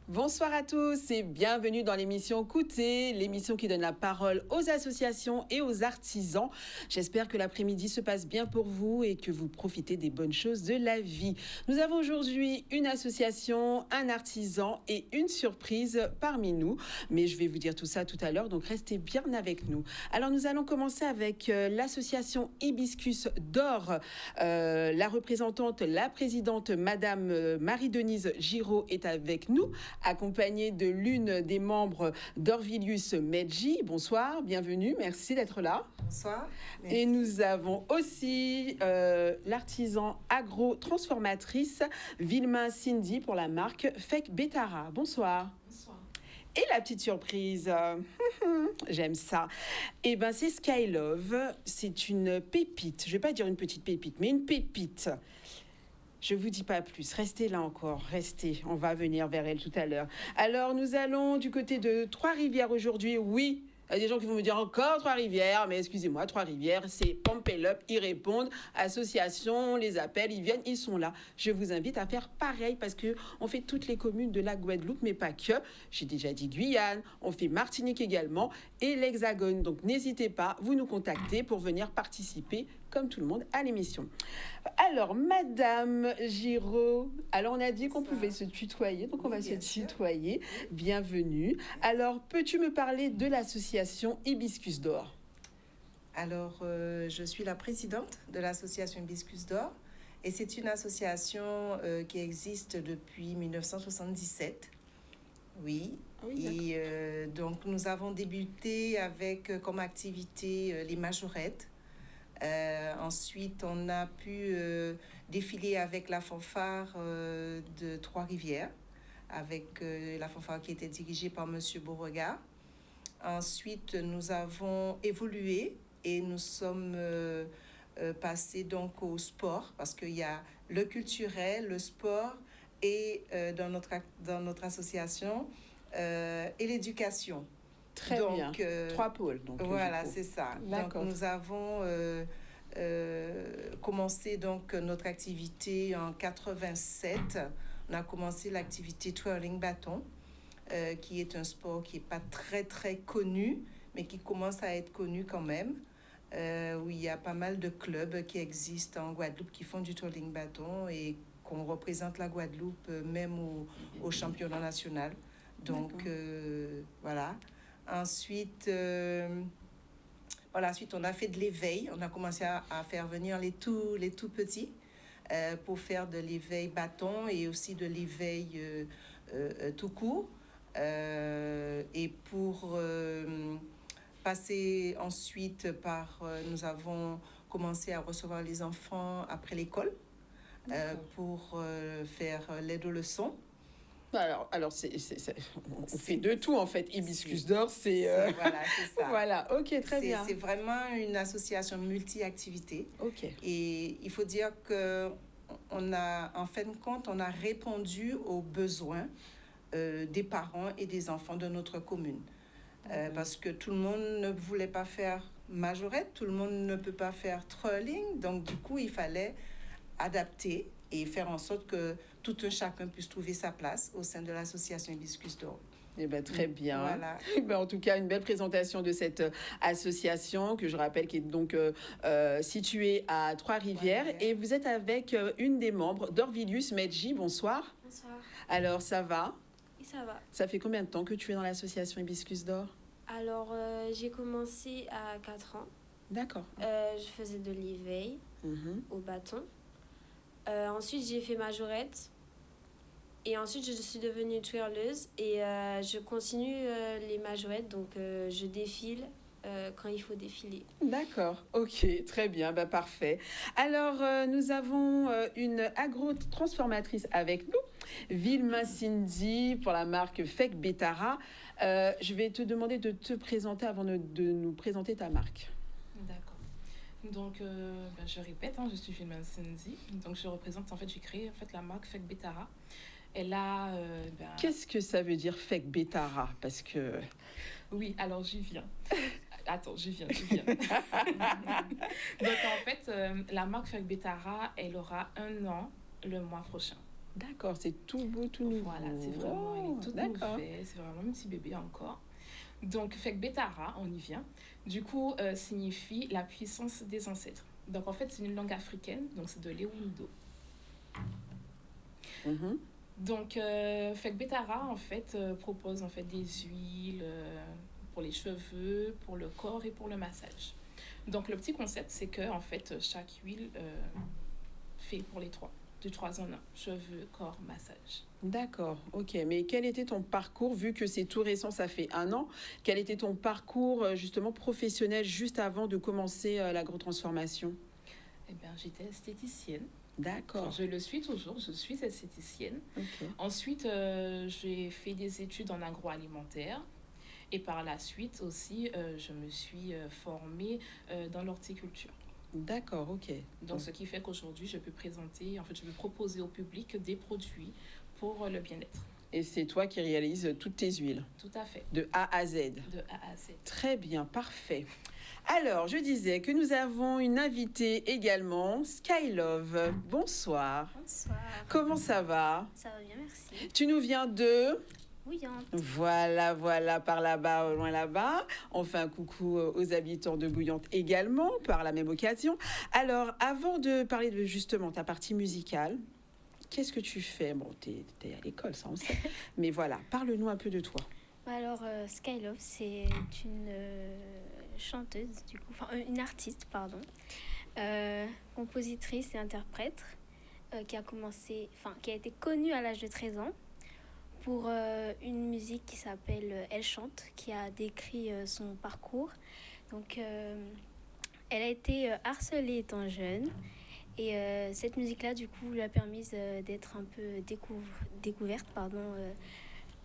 Bonsoir à tous et bienvenue dans l'émission Coûter, l'émission qui donne la parole aux associations et aux artisans. J'espère que l'après-midi se passe bien pour vous et que vous profitez des bonnes choses de la vie. Nous avons aujourd'hui une association, un artisan et une surprise parmi nous. Mais je vais vous dire tout ça tout à l'heure, donc restez bien avec nous. Alors nous allons commencer avec l'association Hibiscus d'Or. La représentante, la présidente, Madame Marie-Denise Giraud est avec nous, accompagnée de l'une des membres d'Orvilius Medji. Bonsoir, bienvenue, merci d'être là. Bonsoir. Merci. Et nous avons aussi l'artisan agro-transformatrice Vilma Cindy pour la marque Fek Betara. Bonsoir. Bonsoir. Et la petite surprise, j'aime ça. Eh ben, c'est Skylove. C'est une pépite. Je vais pas dire une petite pépite, mais une pépite. Je vous dis pas plus. Restez là encore. Restez. On va venir vers elle tout à l'heure. Alors, nous allons du côté de Trois-Rivières aujourd'hui. Oui. Il y a des gens qui vont me dire encore Trois-Rivières, mais excusez-moi, Trois-Rivières, c'est Pump It Up, ils répondent, association, les appels, ils viennent, ils sont là. Je vous invite à faire pareil parce que on fait toutes les communes de la Guadeloupe, mais pas que. J'ai déjà dit Guyane, on fait Martinique également et l'Hexagone. Donc n'hésitez pas, vous nous contactez pour venir participer comme tout le monde à l'émission. Alors, Madame Giraud, alors on a dit qu'on pouvait se tutoyer, donc on va se tutoyer. Bienvenue. Alors, peux-tu me parler de l'association Hibiscus d'Or? Alors, je suis la présidente de l'association Hibiscus d'Or et c'est une association qui existe depuis 1977. Oui. Et donc, nous avons débuté avec comme activité les majorettes. Ensuite, on a pu défiler avec la fanfare de Trois-Rivières, avec la fanfare qui était dirigée par Monsieur Beauregard. Ensuite, nous avons évolué et nous sommes passés donc au sport, parce qu'il y a le culturel, le sport et dans notre association et l'éducation. Très bien. Trois pôles. Donc, voilà, c'est ça. D'accord. Donc, nous avons commencé donc notre activité en 87. On a commencé l'activité twirling bâton, qui est un sport qui n'est pas très, très connu, mais qui commence à être connu quand même, où il y a pas mal de clubs qui existent en Guadeloupe qui font du twirling bâton et qu'on représente la Guadeloupe même au championnat national. Donc, voilà. Ensuite, par la suite, on a fait de l'éveil. On a commencé à faire venir les tout petits pour faire de l'éveil bâton et aussi de l'éveil tout court. Et pour passer ensuite par... nous avons commencé à recevoir les enfants après l'école pour faire l'aide aux leçons. Alors on fait de tout en fait. Hibiscus d'Or, voilà, c'est ça. Voilà, ok, très bien. C'est vraiment une association multi-activités. Ok. Et il faut dire que on a, en fin de compte, on a répondu aux besoins des parents et des enfants de notre commune. Parce que tout le monde ne voulait pas faire majorette, tout le monde ne peut pas faire twirling. Donc, du coup, il fallait adapter et faire en sorte que tout un chacun puisse trouver sa place au sein de l'association Hibiscus d'Or. Eh ben, très bien. Voilà. Ben, en tout cas, une belle présentation de cette association que je rappelle qui est donc située à Trois-Rivières. Et vous êtes avec une des membres d'Orvilius Medji. Bonsoir. Bonsoir. Alors, ça va? Oui, ça va. Ça fait combien de temps que tu es dans l'association Hibiscus d'Or? Alors, j'ai commencé à 4 ans. D'accord. Je faisais de l'éveil au bâton. Ensuite, j'ai fait majorette. Et ensuite, je suis devenue twirleuse. Et je continue les majorettes. Donc, je défile quand il faut défiler. D'accord, ok, très bien, bah, parfait. Alors, nous avons une agro-transformatrice avec nous, Vilma Cindy, pour la marque Fek Betara. Je vais te demander de te présenter avant de nous présenter ta marque. D'accord. Donc, je répète, je suis Vilma Cindy. Donc, je représente, j'ai créé la marque Fek Betara. Et là, Qu'est-ce que ça veut dire Fek Betara? Parce que... Oui, alors j'y viens. Attends, j'y viens. Donc, la marque Fek Betara, elle aura 1 an le mois prochain. D'accord, c'est tout beau, tout nouveau. Voilà, c'est vraiment, elle est toute d'accord. nouvelle, c'est vraiment un petit bébé encore. Donc, Fek Betara, on y vient, du coup, signifie la puissance des ancêtres. Donc, en fait, c'est une langue africaine, donc c'est de l'Ewindo. Mhm. Donc, Fek Betara, en fait, propose en fait des huiles pour les cheveux, pour le corps et pour le massage. Donc, le petit concept, c'est que, en fait, chaque huile fait pour les trois. De 3 en 1. Cheveux, corps, massage. D'accord, ok. Mais quel était ton parcours, vu que c'est tout récent, ça fait 1 an, quel était ton parcours justement professionnel juste avant de commencer la grande transformation? Eh bien, j'étais esthéticienne. D'accord, Enfin, je le suis toujours, je suis esthéticienne. ok. Ensuite, j'ai fait des études en agroalimentaire. Et par la suite aussi, je me suis formée dans l'horticulture. D'accord, ok. Donc, ce qui fait qu'aujourd'hui, je peux présenter, en fait, je peux proposer au public des produits pour le bien-être. Et c'est toi qui réalises toutes tes huiles, Tout à fait, de A à Z. de A à Z. Très bien, parfait. Alors, je disais que nous avons une invitée également, Skylove. Bonsoir. Bonsoir. Comment ça va? Ça va bien, merci. Tu nous viens de... Bouillante. Voilà, par là-bas, au loin là-bas. On fait un coucou aux habitants de Bouillante également, par la même occasion. Alors, avant de parler de justement ta partie musicale, qu'est-ce que tu fais? Bon, t'es à l'école, ça on sait. Mais voilà, parle-nous un peu de toi. Alors, Skylove, c'est une chanteuse, du coup, enfin, une artiste, pardon, compositrice et interprète, qui a été connue à l'âge de 13 ans pour une musique qui s'appelle Elle chante, qui a décrit son parcours. Donc, elle a été harcelée étant jeune. Et cette musique-là, du coup, lui a permis d'être un peu découverte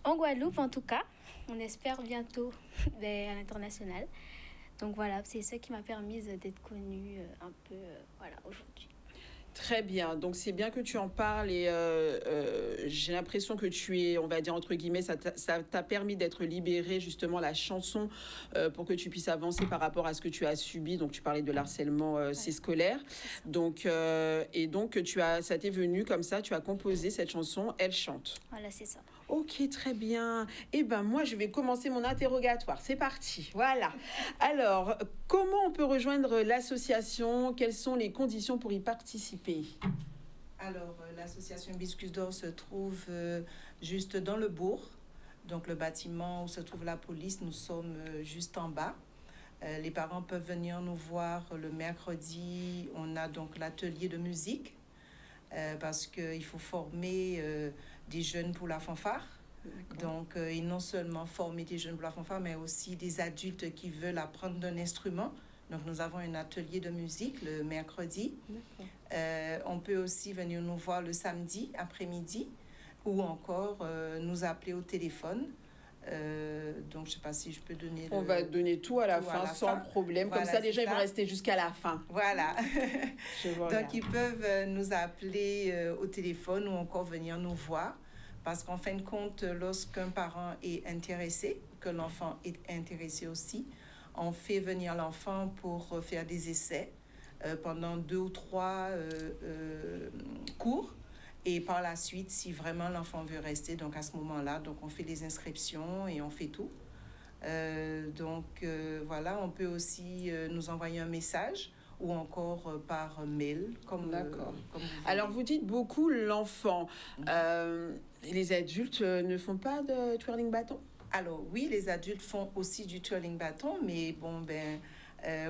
en Guadeloupe, en tout cas. On espère bientôt à l'international. Donc voilà, c'est ça qui m'a permis d'être connue un peu aujourd'hui. Très bien, donc c'est bien que tu en parles et j'ai l'impression que tu es, on va dire entre guillemets, ça t'a permis d'être libérée justement la chanson pour que tu puisses avancer par rapport à ce que tu as subi. Donc tu parlais de l'harcèlement c'est scolaire. Donc ça t'est venu comme ça, tu as composé cette chanson, Elle chante. Voilà, c'est ça. Ok, très bien. Eh ben moi, je vais commencer mon interrogatoire. C'est parti. Voilà. Alors, comment on peut rejoindre l'association? Quelles sont les conditions pour y participer? Alors, l'association Hibiscus d'Or se trouve juste dans le bourg. Donc, le bâtiment où se trouve la police, nous sommes juste en bas. Les parents peuvent venir nous voir le mercredi. On a donc l'atelier de musique parce qu'il faut former des jeunes pour la fanfare. Donc, et non seulement former des jeunes pour la fanfare, mais aussi des adultes qui veulent apprendre d'un instrument. Donc, nous avons un atelier de musique le mercredi. On peut aussi venir nous voir le samedi après-midi ou encore nous appeler au téléphone. Donc, je ne sais pas si je peux donner... On va donner tout à la fin sans problème. Voilà, comme ça, les gens ça. Ils vont rester jusqu'à la fin. Voilà. Je vois Donc, bien. ils peuvent nous appeler au téléphone ou encore venir nous voir. Parce qu'en fin de compte, lorsqu'un parent est intéressé, que l'enfant est intéressé aussi, on fait venir l'enfant pour faire des essais pendant 2 ou 3 cours. Et par la suite, si vraiment l'enfant veut rester, donc à ce moment-là, donc on fait les inscriptions et on fait tout. Voilà, on peut aussi nous envoyer un message ou encore par mail. D'accord. Comme vous Alors, voulez. vous dites beaucoup l'enfant. Les adultes ne font pas de twirling bâton? Alors oui, les adultes font aussi du twirling bâton, mais bon,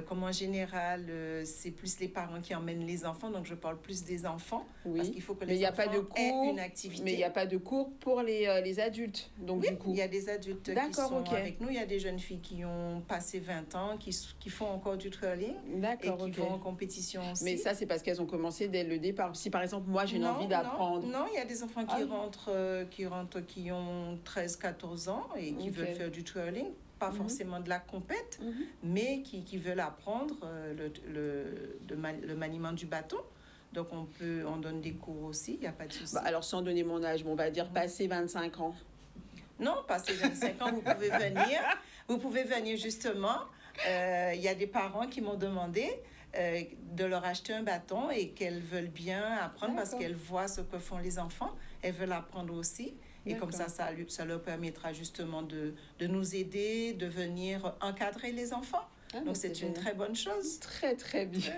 comme en général, c'est plus les parents qui emmènent les enfants, donc je parle plus des enfants, parce qu'il faut que les enfants aient une activité. Mais il n'y a pas de cours pour les adultes, donc Oui, du coup. il y a des adultes qui sont avec nous, il y a des jeunes filles qui ont passé 20 ans, qui font encore du twirling et qui vont en compétition aussi. Mais ça, c'est parce qu'elles ont commencé dès le départ. Si par exemple, moi, j'ai une envie d'apprendre... Non, il y a des enfants qui ont 13-14 ans et qui veulent faire du twirling. Pas forcément de la compète, mais qui veulent apprendre le maniement du bâton. Donc, on donne des cours aussi, il n'y a pas de souci. Alors, sans donner mon âge, on va dire passer 25 ans. Non, passer 25 ans, vous pouvez venir. Vous pouvez venir justement. Il y a des parents qui m'ont demandé de leur acheter un bâton et qu'elles veulent bien apprendre parce qu'elles voient ce que font les enfants. elles veulent apprendre aussi. Et comme ça leur permettra justement de nous aider, de venir encadrer les enfants. Donc, c'est une très bonne chose. Très, très bien.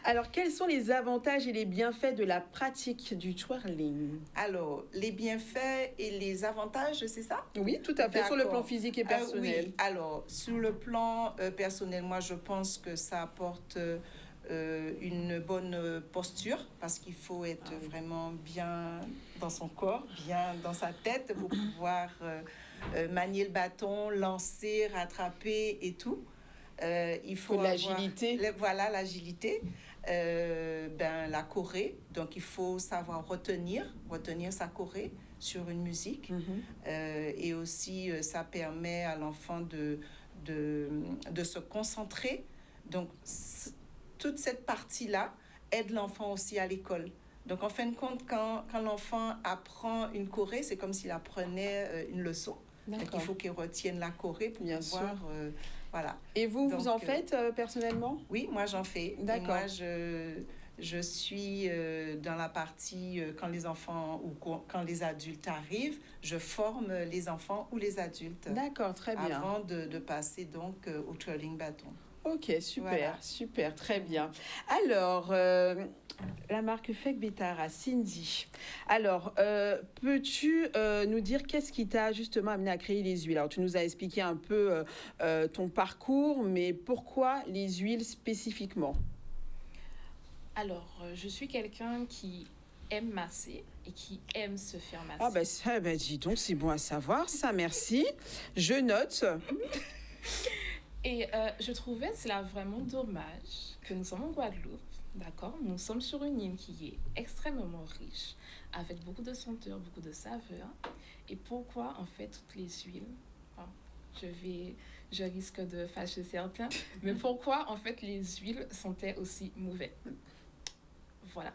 Alors, quels sont les avantages et les bienfaits de la pratique du twirling? Alors, les bienfaits et les avantages, c'est ça? Oui, tout à fait, sur le plan physique et personnel. Oui, alors, sur le plan personnel, moi, je pense que ça apporte une bonne posture parce qu'il faut être vraiment bien dans son corps, bien dans sa tête pour pouvoir manier le bâton, lancer, rattraper et tout. Il faut l'agilité. Voilà, l'agilité. La choré. Donc, il faut savoir retenir sa choré sur une musique. Et aussi, ça permet à l'enfant de se concentrer. Donc, toute cette partie-là aide l'enfant aussi à l'école. Donc, en fin de compte, quand l'enfant apprend une choré, c'est comme s'il apprenait une leçon. Donc, il faut qu'il retienne la choré pour pouvoir... voilà. Et vous en faites personnellement? Oui, moi j'en fais. D'accord. Et moi, je suis dans la partie quand les enfants ou quand les adultes arrivent, je forme les enfants ou les adultes. D'accord, très bien. Avant de passer donc au twirling bâton. Ok, super, voilà. Super, très bien. Alors, la marque Fek Betara, Cindy. Alors, peux-tu nous dire qu'est-ce qui t'a justement amené à créer les huiles? Alors, tu nous as expliqué un peu ton parcours, mais pourquoi les huiles spécifiquement? Alors, je suis quelqu'un qui aime masser et qui aime se faire masser. Ah ça, dis donc, c'est bon à savoir, ça, merci. Je note. Et je trouvais cela vraiment dommage que nous sommes en Guadeloupe, d'accord? Nous sommes sur une île qui est extrêmement riche, avec beaucoup de senteurs, beaucoup de saveurs. Et pourquoi, en fait, toutes les huiles, je risque de fâcher certains, mais pourquoi, en fait, les huiles sentaient aussi mauvais? Voilà.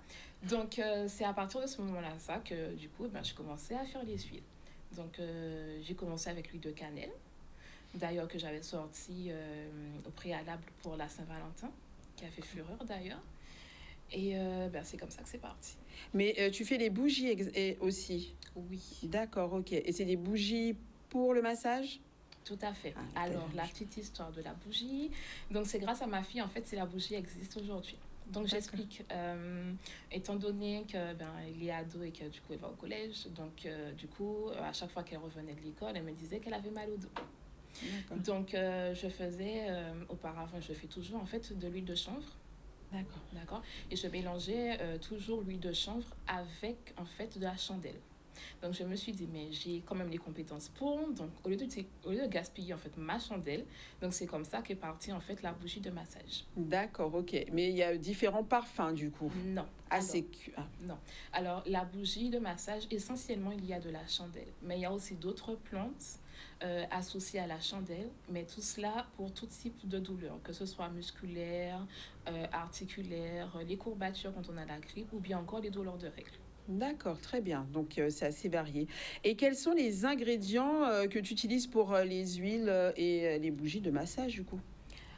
Donc, c'est à partir de ce moment-là, que du coup, je commençais à faire les huiles. Donc, j'ai commencé avec l'huile de cannelle. D'ailleurs, que j'avais sorti au préalable pour la Saint-Valentin, qui a fait fureur d'ailleurs. Et c'est comme ça que c'est parti. Mais tu fais les bougies aussi? Oui. D'accord, ok. Et c'est des bougies pour le massage? Tout à fait. Alors, la petite histoire de la bougie. Donc, c'est grâce à ma fille, en fait, si la bougie existe aujourd'hui. Donc, j'explique. Étant donné qu'elle est ado et que du coup, elle va au collège. Donc, du coup, à chaque fois qu'elle revenait de l'école, elle me disait qu'elle avait mal au dos. Donc, je faisais, auparavant, je fais toujours en fait de l'huile de chanvre. D'accord. Et je mélangeais toujours l'huile de chanvre avec en fait de la chandelle. Donc, je me suis dit, mais j'ai quand même les compétences pour. Donc, au lieu de gaspiller en fait ma chandelle, donc c'est comme ça qu'est partie en fait la bougie de massage. D'accord, ok. Mais il y a différents parfums du coup? Non. Non. Alors, la bougie de massage, essentiellement, il y a de la chandelle. Mais il y a aussi d'autres plantes associées à la chandelle. Mais tout cela pour tout type de douleur, que ce soit musculaire, articulaire, les courbatures quand on a la grippe ou bien encore les douleurs de règles. D'accord, très bien. Donc, c'est assez varié. Et quels sont les ingrédients que tu utilises pour les huiles et les bougies de massage, du coup?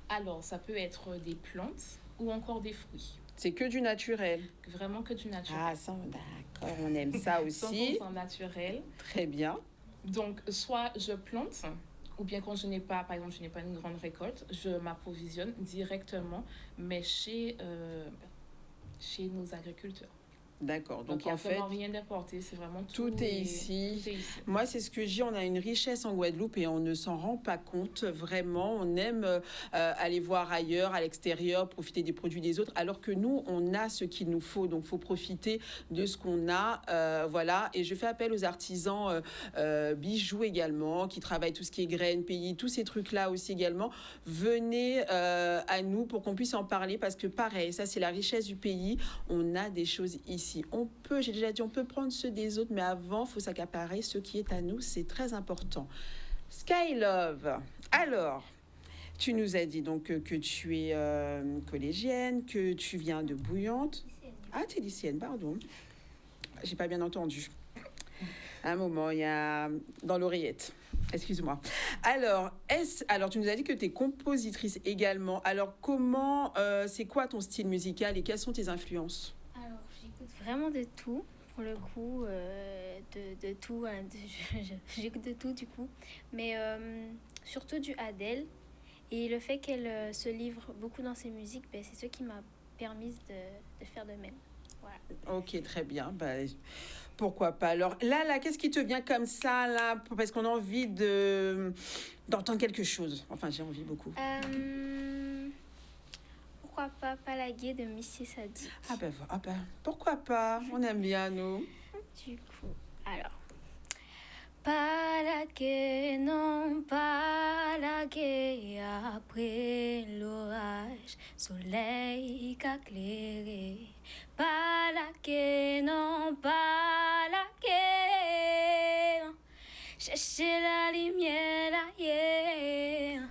Alors, ça peut être des plantes ou encore des fruits. C'est que du naturel? Vraiment que du naturel. Ah, ça, d'accord, on aime ça aussi. 100% naturel. Très bien. Donc, soit je plante, ou bien quand je n'ai pas, par exemple, je n'ai pas une grande récolte, je m'approvisionne directement, mais chez nos agriculteurs. D'accord. Donc en fait, rien d'importé, c'est vraiment tout est ici. Moi, c'est ce que je dis, on a une richesse en Guadeloupe et on ne s'en rend pas compte vraiment. On aime aller voir ailleurs, à l'extérieur, profiter des produits des autres, alors que nous, on a ce qu'il nous faut. Donc, il faut profiter de ce qu'on a. Voilà. Et je fais appel aux artisans bijoux également, qui travaillent tout ce qui est graines, pays, tous ces trucs-là aussi également. Venez à nous pour qu'on puisse en parler, parce que pareil, ça, c'est la richesse du pays. On a des choses ici. J'ai déjà dit, on peut prendre ceux des autres, mais avant, il faut s'accaparer ce qui est à nous. C'est très important. Skylove, alors, tu nous as dit donc que tu es collégienne, que tu viens de Bouillante. Ah, tu es lycéenne, pardon. J'ai pas bien entendu. Un moment, il y a dans l'oreillette. Excuse-moi. Alors, tu nous as dit que tu es compositrice également. Alors, c'est quoi ton style musical et quelles sont tes influences? J'écoute vraiment de tout. pour le coup, de tout, hein, j'écoute de tout du coup, mais surtout du Adele. Et le fait qu'elle se livre beaucoup dans ses musiques, ben, c'est ce qui m'a permis de faire de même. Voilà. Ok, très bien. Pourquoi pas. Alors là, qu'est-ce qui te vient comme ça, là, parce qu'on a envie d'entendre quelque chose. Enfin, j'ai envie beaucoup. Pourquoi pas Palaguer de Missy Sadi. Pourquoi pas. On aime bien, nous. Du coup, alors. Palaguer, non, palaguer après l'orage, soleil qu'a éclairé. Palaguer, non, palaguer, chercher la lumière ailleurs.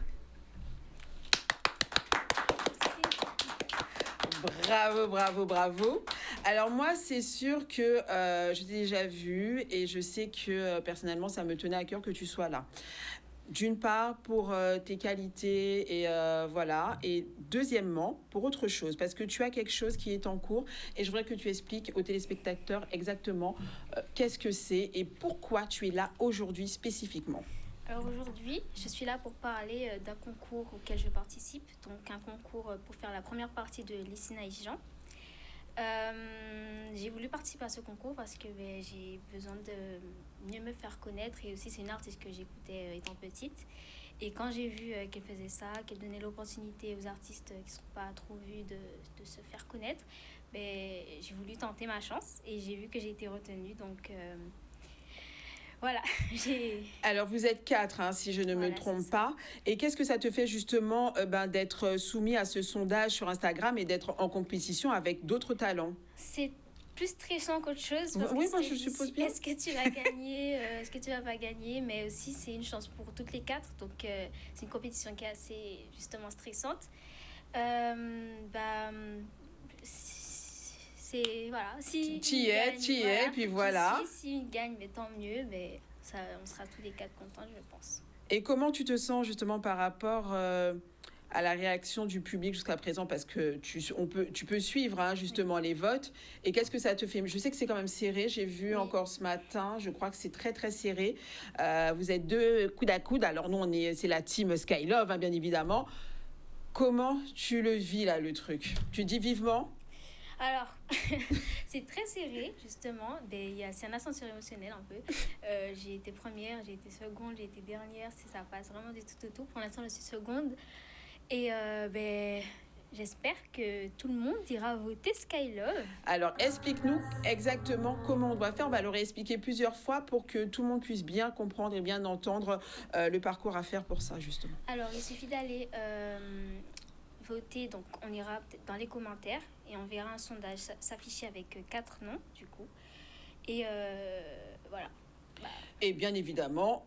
Bravo. Alors moi, c'est sûr que je t'ai déjà vu et je sais que personnellement, ça me tenait à cœur que tu sois là. D'une part, pour tes qualités et voilà. Et deuxièmement, pour autre chose, parce que tu as quelque chose qui est en cours et je voudrais que tu expliques aux téléspectateurs exactement qu'est-ce que c'est et pourquoi tu es là aujourd'hui spécifiquement. Alors aujourd'hui, je suis là pour parler d'un concours auquel je participe, donc un concours pour faire la première partie de Lissina Jean. J'ai voulu participer à ce concours parce que j'ai besoin de mieux me faire connaître et aussi c'est une artiste que j'écoutais étant petite. Et quand j'ai vu qu'elle faisait ça, qu'elle donnait l'opportunité aux artistes qui ne sont pas trop vus de se faire connaître, j'ai voulu tenter ma chance et j'ai vu que j'ai été retenue. Donc voilà, Alors, vous êtes 4, hein, si je ne me trompe pas. Et qu'est-ce que ça te fait justement d'être soumis à ce sondage sur Instagram et d'être en compétition avec d'autres talents? C'est plus stressant qu'autre chose. Parce Oui, que moi je suppose bien. Est-ce que tu vas gagner, est-ce que tu vas pas gagner? Mais aussi, c'est une chance pour toutes les 4. Donc, c'est une compétition qui est assez, justement, stressante. C'est, voilà. Si tu es, puis voilà. Si une gagne, mais tant mieux. Mais ça, on sera tous les 4 contents, je pense. Et comment tu te sens justement par rapport à la réaction du public jusqu'à présent? Parce que tu peux suivre hein, justement les votes. Et qu'est-ce que ça te fait? Je sais que c'est quand même serré. J'ai vu encore ce matin. Je crois que c'est très, très serré. Vous êtes 2 coude à coude. Alors nous, c'est la team Skylove, hein, bien évidemment. Comment tu le vis là, le truc? Tu dis vivement? Alors, c'est très serré, justement. C'est un ascenseur émotionnel un peu. J'ai été première, j'ai été seconde, j'ai été dernière. Ça passe vraiment du tout au tout. Pour l'instant, je suis seconde. Et j'espère que tout le monde ira voter Skylove. Alors, explique-nous exactement comment on doit faire. On va le réexpliquer plusieurs fois pour que tout le monde puisse bien comprendre et bien entendre le parcours à faire pour ça, justement. Alors, il suffit d'aller voter. Donc, on ira dans les commentaires et on verra un sondage s'afficher avec 4 noms, du coup. Et voilà. Et bien évidemment,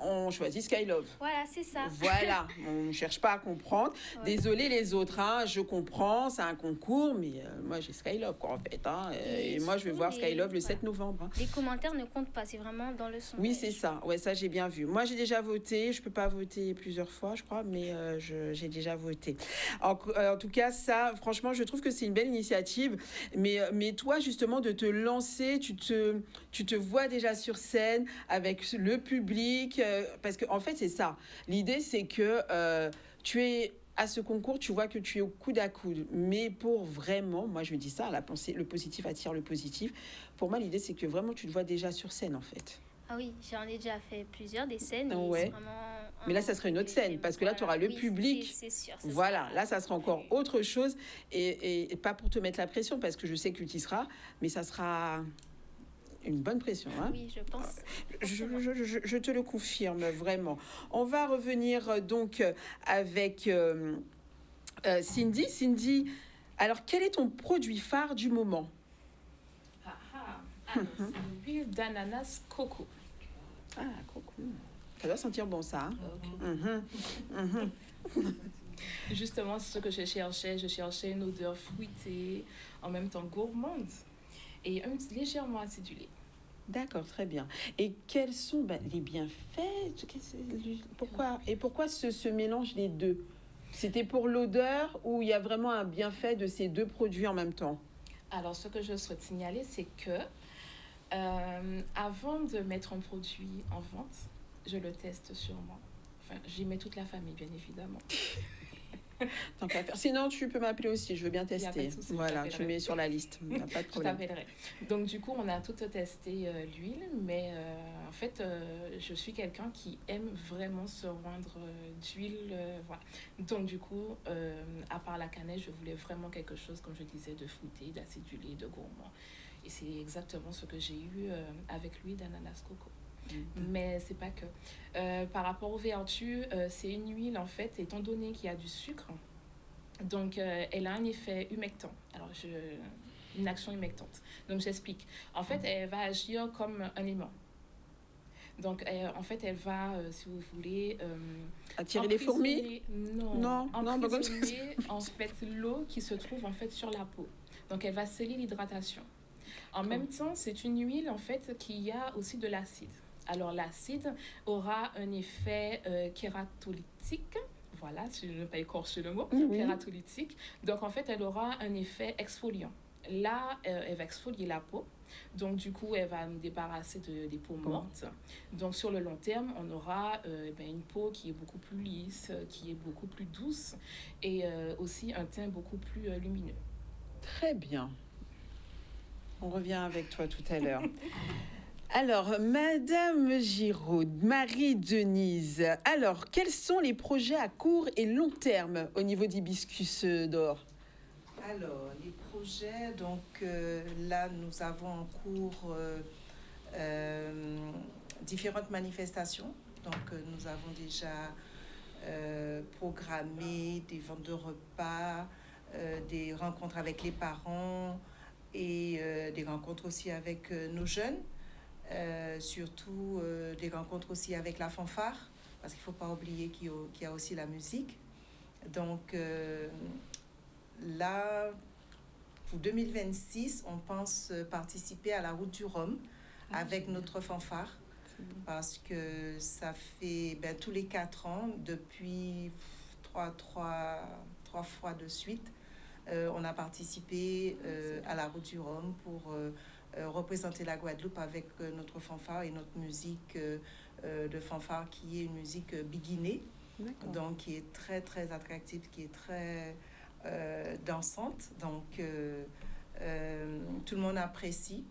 on choisit Skylove. Voilà, c'est ça. Voilà, on ne cherche pas à comprendre. Ouais. Désolé les autres, hein, je comprends, c'est un concours, mais moi j'ai Skylove quoi en fait. Hein, et moi je vais voir Skylove le 7 novembre. Hein. Les commentaires ne comptent pas, c'est vraiment dans le sondage. Oui, c'est ça. Ouais, ça j'ai bien vu. Moi j'ai déjà voté, je peux pas voter plusieurs fois, je crois, mais j'ai déjà voté. En tout cas, ça, franchement, je trouve que c'est une belle initiative. Mais toi, justement, de te lancer, tu te vois déjà sur scène avec le public. Parce qu'en fait, c'est ça. L'idée, c'est que tu es à ce concours, tu vois que tu es au coude à coude. Mais pour vraiment, moi je dis ça, la pensée, le positif attire le positif. Pour moi, l'idée, c'est que vraiment, tu te vois déjà sur scène, en fait. Ah oui, j'en ai déjà fait plusieurs des scènes. Ouais. Mais là, ça serait une autre scène, parce que là, tu auras le public. C'est sûr. Voilà, là, ça sera encore autre chose. Et pas pour te mettre la pression, parce que je sais que tu y seras, mais ça sera... une bonne pression. Hein? Oui, je pense. Je te le confirme, vraiment. On va revenir donc avec Cindy. Cindy, alors quel est ton produit phare du moment? Alors, c'est l'huile d'ananas coco. Ah, coco. Ça doit sentir bon, ça. Hein? Okay. Justement, c'est ce que je cherchais. Je cherchais une odeur fruitée, en même temps gourmande. Et légèrement acidulé. D'accord, très bien. Et quels sont les bienfaits? Pourquoi ce mélange des deux? C'était pour l'odeur ou il y a vraiment un bienfait de ces deux produits en même temps? Alors, ce que je souhaite signaler, c'est que Avant de mettre un produit en vente, je le teste sur moi. Enfin, j'y mets toute la famille, bien évidemment. Tant qu'à faire. Sinon, tu peux m'appeler aussi, je veux bien Y a pas de tester. souci, je Voilà, t'appellerai. tu mets sur la liste, il n'y a pas de Je problème. t'appellerai. Donc, du coup, on a tout testé l'huile, mais en fait, je suis quelqu'un qui aime vraiment se rendre d'huile. Voilà. Donc, du coup, à part la cannelle, je voulais vraiment quelque chose, comme je disais, de fruité, d'acidulé, de gourmand. Et c'est exactement ce que j'ai eu avec l'huile d'ananas coco. Mais c'est pas que. Par rapport aux vertus, c'est une huile, en fait, étant donné qu'il y a du sucre, donc elle a un effet humectant. Alors, une action humectante. Donc, j'explique. En fait, elle va agir comme un aimant. Donc, en fait, elle va, si vous voulez... Attirer les fourmis? Non, Non, pas comme ça. emprisonner en fait l'eau qui se trouve en fait sur la peau. Donc, elle va sceller l'hydratation. En même temps, c'est une huile en fait qui a aussi de l'acide. Alors, l'acide aura un effet kératolytique. Voilà, si je ne veux pas écorcher le mot, Oui. kératolytique. Donc, en fait, elle aura un effet exfoliant. Là, elle va exfolier la peau. Donc, du coup, elle va nous débarrasser des peaux mortes. Donc, sur le long terme, on aura une peau qui est beaucoup plus lisse, qui est beaucoup plus douce et aussi un teint beaucoup plus lumineux. Très bien. On revient avec toi tout à l'heure. Alors, Madame Giraud, Marie-Denise, alors, quels sont les projets à court et long terme au niveau d'Hibiscus d'Or? Alors, les projets, donc là, nous avons en cours différentes manifestations. Donc, nous avons déjà programmé des ventes de repas, des rencontres avec les parents et des rencontres aussi avec nos jeunes. Surtout des rencontres aussi avec la fanfare, parce qu'il ne faut pas oublier qu'il y a aussi la musique. Donc là, pour 2026, on pense participer à la Route du Rhum avec notre fanfare, parce que ça fait tous les 4 ans, depuis trois fois de suite, on a participé à la Route du Rhum pour représenter la Guadeloupe avec notre fanfare et notre musique de fanfare qui est une musique biguinée, donc qui est très très attractive, qui est très dansante, donc tout le monde apprécie.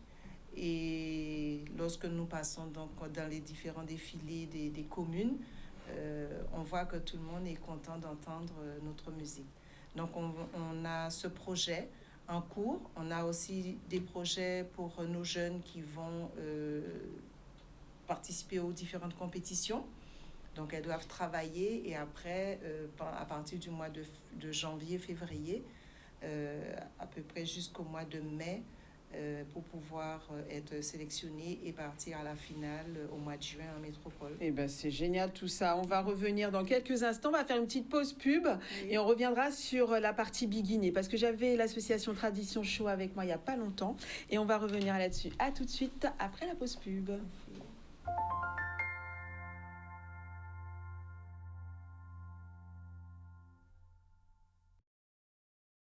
Et lorsque nous passons donc dans les différents défilés des communes, on voit que tout le monde est content d'entendre notre musique. Donc on a ce projet en cours. On a aussi des projets pour nos jeunes qui vont participer aux différentes compétitions. Donc, elles doivent travailler et après, à partir du mois de janvier, février, à peu près jusqu'au mois de mai, pour pouvoir être sélectionnées et partir à la finale au mois de juin en métropole. Eh ben, c'est génial tout ça. On va revenir dans quelques instants. On va faire une petite pause pub et on reviendra sur la partie biguinée parce que j'avais l'association Tradition Show avec moi il n'y a pas longtemps et on va revenir là-dessus. À tout de suite après la pause pub.